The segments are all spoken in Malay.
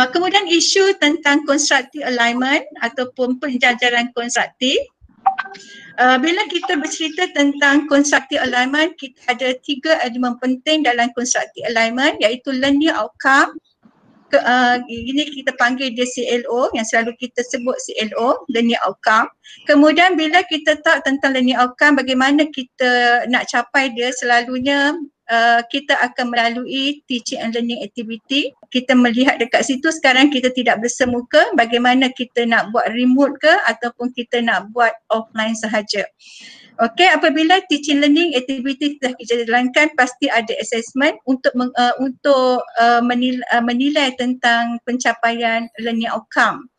Kemudian isu tentang constructive alignment ataupun penjajaran konstruktif. Bila kita bercerita tentang constructive alignment, kita ada 3 elemen penting dalam constructive alignment, iaitu learning outcome. Ini kita panggil dia CLO, yang selalu kita sebut CLO, learning outcome. Kemudian bila kita tahu tentang learning outcome, bagaimana kita nak capai dia, selalunya kita akan melalui teaching and learning activity. Kita melihat dekat situ sekarang kita tidak bersemuka, bagaimana kita nak buat remote ke ataupun kita nak buat offline sahaja. Okey, apabila teaching learning activity telah kita jalankan, pasti ada assessment untuk menilai tentang pencapaian learning outcome.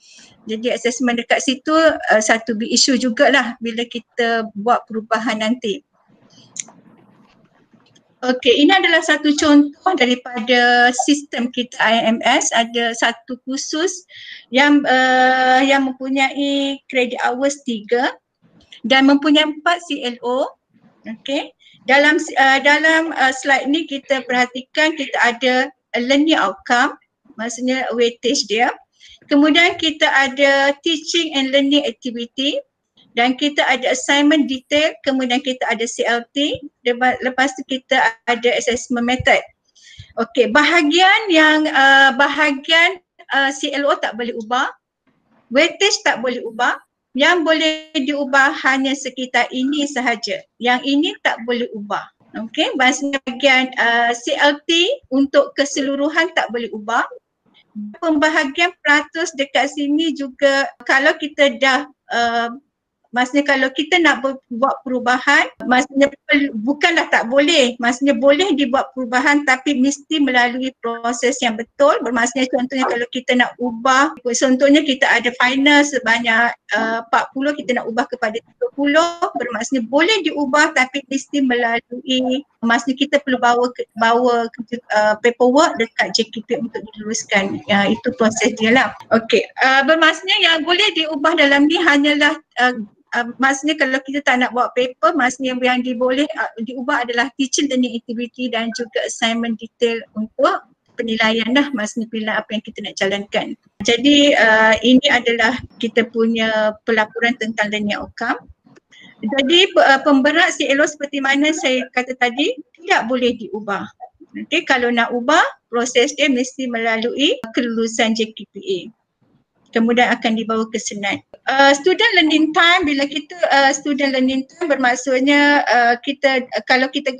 Jadi assessment dekat situ satu isu jugalah bila kita buat perubahan nanti. Okey, ini adalah satu contoh daripada sistem kita IMS. Ada satu kursus yang mempunyai credit hours 3 dan mempunyai 4 CLO. Okey. Dalam slide ni kita perhatikan kita ada learning outcome, maksudnya weightage dia. Kemudian kita ada teaching and learning activity. Dan kita ada assignment detail, kemudian kita ada CLT, lepas tu kita ada assessment method. Okey, bahagian CLO tak boleh ubah, weightage tak boleh ubah, yang boleh diubah hanya sekitar ini sahaja, yang ini tak boleh ubah. Okey, maksudnya bahagian CLT untuk keseluruhan tak boleh ubah. Pembahagian peratus dekat sini juga kalau kita dah maksudnya kalau kita nak buat perubahan, maksudnya bukanlah tak boleh, maksudnya boleh dibuat perubahan tapi mesti melalui proses yang betul. Bermaksudnya contohnya kalau kita nak ubah, contohnya kita ada final sebanyak 40, kita nak ubah kepada 30, bermaksudnya boleh diubah tapi mesti melalui, maksudnya kita perlu bawa paperwork dekat JKP untuk diluruskan. Itu proses dia lah. Okey, bermaksudnya yang boleh diubah dalam ni hanyalah maksudnya kalau kita tak nak buat paper, maksudnya yang diboleh diubah adalah teaching learning activity dan juga assignment detail untuk penilaian lah, maksudnya pilihan apa yang kita nak jalankan. Jadi ini adalah kita punya pelaporan tentang learning outcome. Jadi pemberat CLO seperti mana saya kata tadi tidak boleh diubah. Okey, kalau nak ubah, proses dia mesti melalui kelulusan JKPA. Kemudian akan dibawa ke senat. Student learning time, bila kita student learning time bermaksudnya kita kalau kita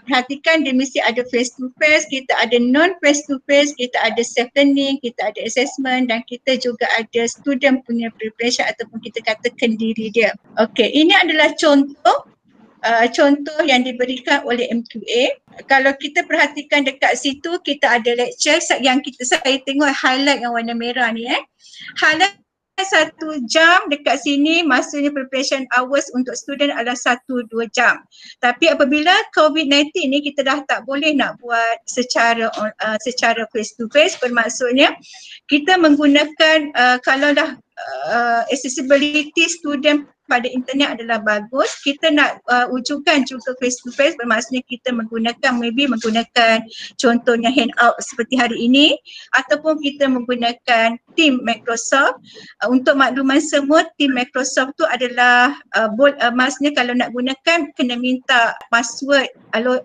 perhatikan dia mesti ada face to face, kita ada non face to face, kita ada self learning, kita ada assessment dan kita juga ada student punya preparation ataupun kita katakan diri dia. Okey, ini adalah contoh yang diberikan oleh MQA. Kalau kita perhatikan dekat situ kita ada lecture yang saya tengok highlight yang warna merah ni highlight 1 jam dekat sini, maksudnya preparation hours untuk student adalah 1-2 jam. Tapi apabila COVID-19 ni kita dah tak boleh nak buat secara face to face, bermaksudnya kita menggunakan kalau dah accessibility student pada internet adalah bagus, kita nak wujudkan juga face to face, bermaksudnya kita menggunakan contohnya handout seperti hari ini ataupun kita menggunakan team Microsoft. Untuk makluman semua, team Microsoft tu adalah maksudnya kalau nak gunakan kena minta password,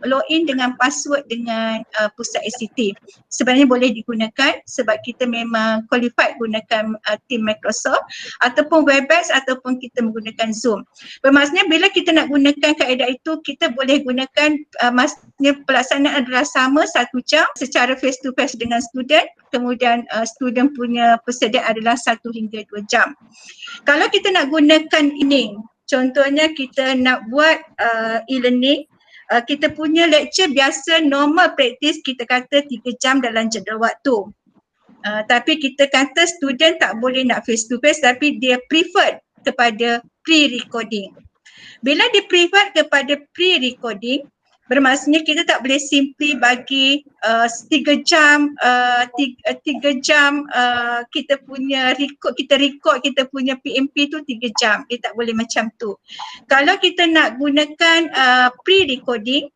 login dengan password dengan pusat ICT. Sebenarnya boleh digunakan sebab kita memang qualified gunakan team Microsoft ataupun Webex ataupun kita menggunakan Zoom. Bermaksudnya bila kita nak gunakan kaedah itu, kita boleh gunakan maksudnya pelaksanaan adalah sama 1 jam secara face to face dengan student, kemudian student punya persediaan adalah 1 hingga 2 jam. Kalau kita nak gunakan ini, contohnya kita nak buat e-learning, kita punya lecture biasa normal practice kita kata 3 jam dalam jadual waktu. Tapi kita kata student tak boleh nak face to face tapi dia preferred kepada pre-recording. Bila dia preferred kepada pre-recording, bermaksudnya kita tak boleh simply bagi 3 jam kita punya record kita punya PMP tu 3 jam. Dia tak boleh macam tu. Kalau kita nak gunakan pre-recording,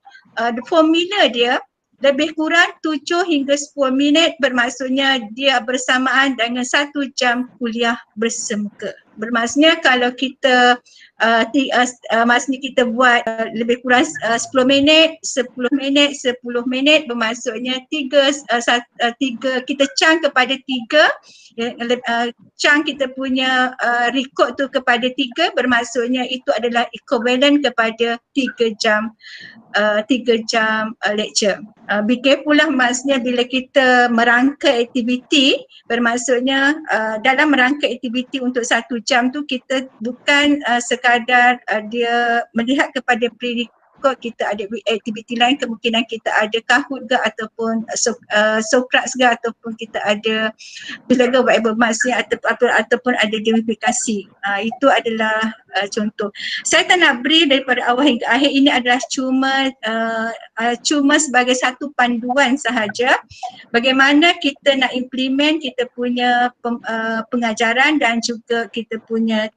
formula dia lebih kurang 7 hingga 10 minit, bermaksudnya dia bersamaan dengan 1 jam kuliah bersemuka. Bermaksudnya kalau kita maksudnya kita buat lebih kurang 10 minit, 10 minit, 10 minit, bermaksudnya kita chunk kepada 3, chunk kita punya record tu kepada 3, bermaksudnya itu adalah equivalent kepada 3 jam lecture. Be careful lah, maksudnya bila kita merangka aktiviti, bermaksudnya dalam merangka aktiviti untuk 1 jam tu kita bukan sekadar dia melihat kepada prerequisite, kita ada aktiviti lain, kemungkinan kita ada Kahoot ke ataupun Socrates ke ataupun kita ada Blogger whatever, maksudnya ataupun ada gamifikasi. Itu adalah contoh. Saya tak nak beri daripada awal hingga akhir, ini adalah cuma sebagai satu panduan sahaja bagaimana kita nak implement kita punya pengajaran dan juga kita punya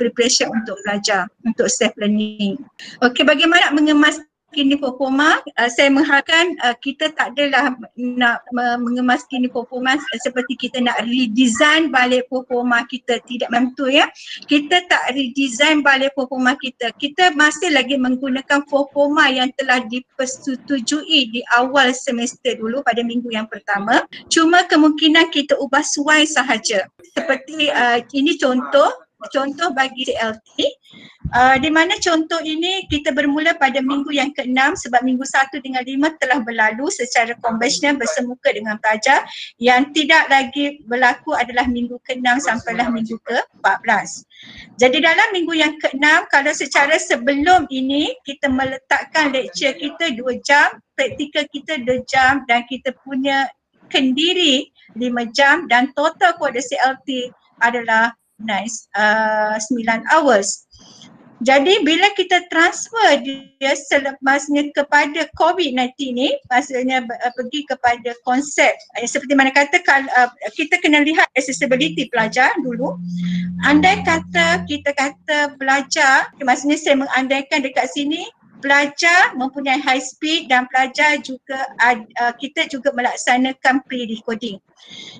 preparation untuk belajar, untuk self learning. Okey, bagaimana mengemas kini performa? Saya mengharapkan kita tak adalah nak mengemas kini performa seperti kita nak redesign balik performa kita, tidak mampu ya. Kita tak redesign balik performa kita. Kita masih lagi menggunakan performa yang telah dipersetujui di awal semester dulu pada minggu yang pertama. Cuma kemungkinan kita ubah suai sahaja. Seperti ini contoh bagi CLT, di mana contoh ini kita bermula pada minggu yang ke-6 sebab minggu 1 dengan 5 telah berlalu secara konvensional bersemuka dengan pelajar. Yang tidak lagi berlaku adalah minggu ke-6 sampailah minggu ke-14. Jadi dalam minggu yang ke-6, kalau secara sebelum ini kita meletakkan lecture kita 2 jam, praktikal kita 2 jam dan kita punya kendiri 5 jam dan total kuota CLT adalah 9 hours. Jadi bila kita transfer dia selepasnya kepada COVID-19 ni, maksudnya pergi kepada konsep seperti mana kata kita kena lihat accessibility pelajar dulu. Andai kata kita kata pelajar, maksudnya saya mengandaikan dekat sini pelajar mempunyai high speed dan pelajar juga kita juga melaksanakan pre-recording.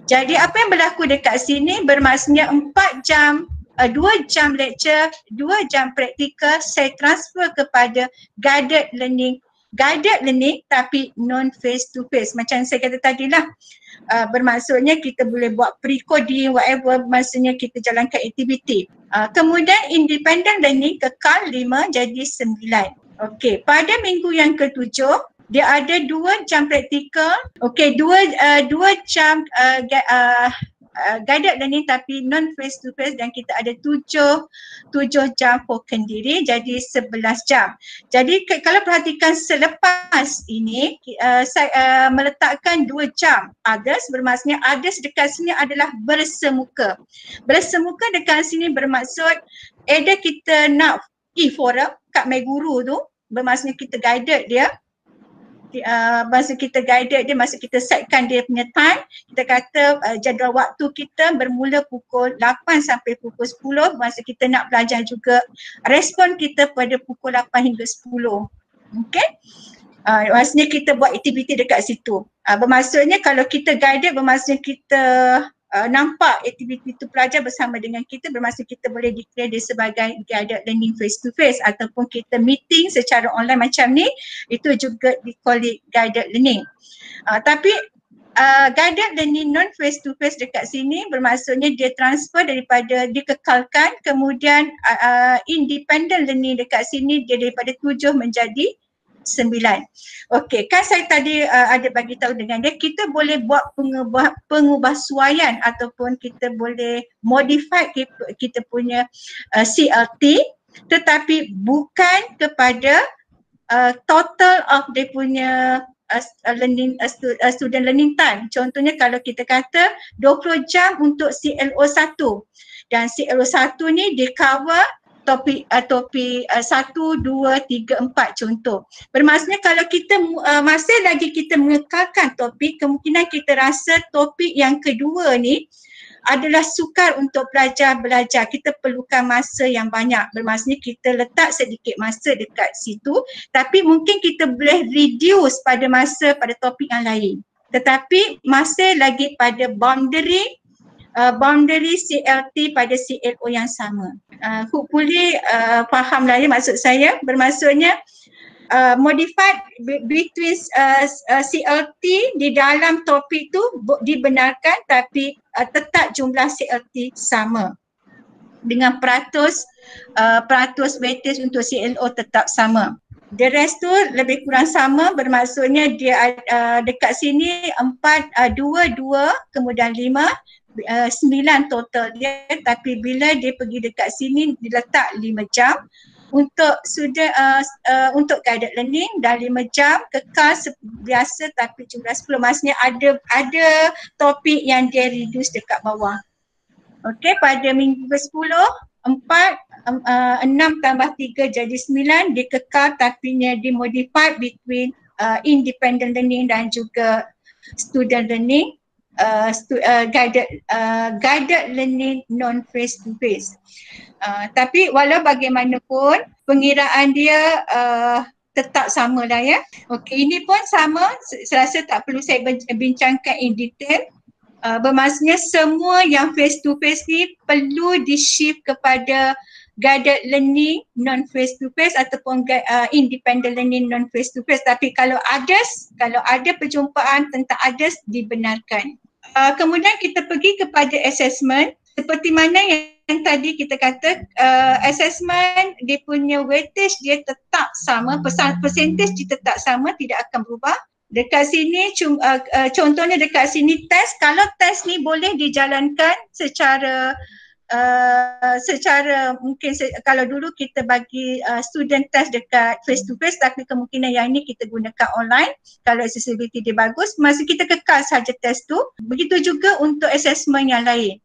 Jadi apa yang berlaku dekat sini bermaksudnya 4 jam, 2 jam lecture, 2 jam praktikal saya transfer kepada guided learning tapi non face to face. Macam saya kata tadi lah, bermaksudnya kita boleh buat pre-coding whatever, maksudnya kita jalankan aktiviti. Kemudian independent learning kekal 5 jadi 9. Okey, pada minggu yang ke-7 dia ada 2 jam praktikal, okey, 2 jam guided learning tapi non face to face dan kita ada 7 jam for kendiri jadi 11 jam. Jadi kalau perhatikan selepas ini saya meletakkan 2 jam others, bermaksudnya others dekat sini adalah bersemuka. Bersemuka dekat sini bermaksud either kita nak e-forum kat MyGuru tu, bermaksudnya kita guided dia. Masa kita guided dia, masa kita setkan dia punya time, kita kata jadual waktu kita bermula pukul 8 sampai pukul 10, masa kita nak belajar juga respon kita pada pukul 8 hingga 10. Okey? Maksudnya kita buat aktiviti dekat situ. Bermaksudnya kalau kita guided, bermaksudnya kita nampak aktiviti itu pelajar bersama dengan kita, bermaksud kita boleh declare dia sebagai guided learning face to face, ataupun kita meeting secara online macam ni, itu juga di call it guided learning. Tapi guided learning non face to face dekat sini bermaksudnya dia transfer daripada dikekalkan, kemudian independent learning dekat sini dia daripada 7 menjadi 9. Okey, kan saya tadi ada bagi tahu dengan dia, kita boleh buat pengubahsuaian ataupun kita boleh modify kita punya CLT, tetapi bukan kepada total of dia punya student learning time. Contohnya kalau kita kata 20 jam untuk CLO1 dan CLO1 ni dia cover topik 1, 2, 3, 4 contoh. Bermaksudnya kalau kita masih lagi kita mengekalkan topik, kemungkinan kita rasa topik yang kedua ni adalah sukar untuk belajar. Kita perlukan masa yang banyak. Bermaksudnya kita letak sedikit masa dekat situ, tapi mungkin kita boleh reduce pada masa pada topik yang lain. Tetapi masih lagi pada boundary CLT pada CLO yang sama. Hopefully fahamlah ya maksud saya. Bermaksudnya modified between CLT di dalam topik tu dibenarkan, tapi tetap jumlah CLT sama dengan peratus weightage untuk CLO tetap sama. The rest tu lebih kurang sama, bermaksudnya dia dekat sini 4, 2, kemudian 5, 9 total dia, tapi bila dia pergi dekat sini diletak 5 jam untuk untuk guided learning dan 5 jam kekal biasa tapi jumlah 10. Maksudnya ada topik yang dia reduce dekat bawah. Okey, pada minggu ke-10 6 tambah 3 jadi 9 dikekal, tapi dimodified between independent learning dan juga student learning, guided learning non face to face. Tapi walau bagaimanapun pengiraan dia tetap sama lah ya. Okey, ini pun sama, saya rasa tak perlu saya bincangkan in detail. Bermaksudnya semua yang face to face ni perlu di-shift kepada guided learning non face to face ataupun independent learning non face to face. Tapi kalau ada perjumpaan tentang others dibenarkan. Kemudian kita pergi kepada assessment. Seperti mana yang tadi kita kata, assessment dia punya weightage dia tetap sama, percentage dia tetap sama, tidak akan berubah. Dekat sini contohnya dekat sini test, kalau test ni boleh dijalankan secara mungkin kalau dulu kita bagi student test dekat face to face, tapi kemungkinan yang ini kita gunakan online kalau accessibility dia bagus, masa kita kekal saja test tu. Begitu juga untuk assessment yang lain.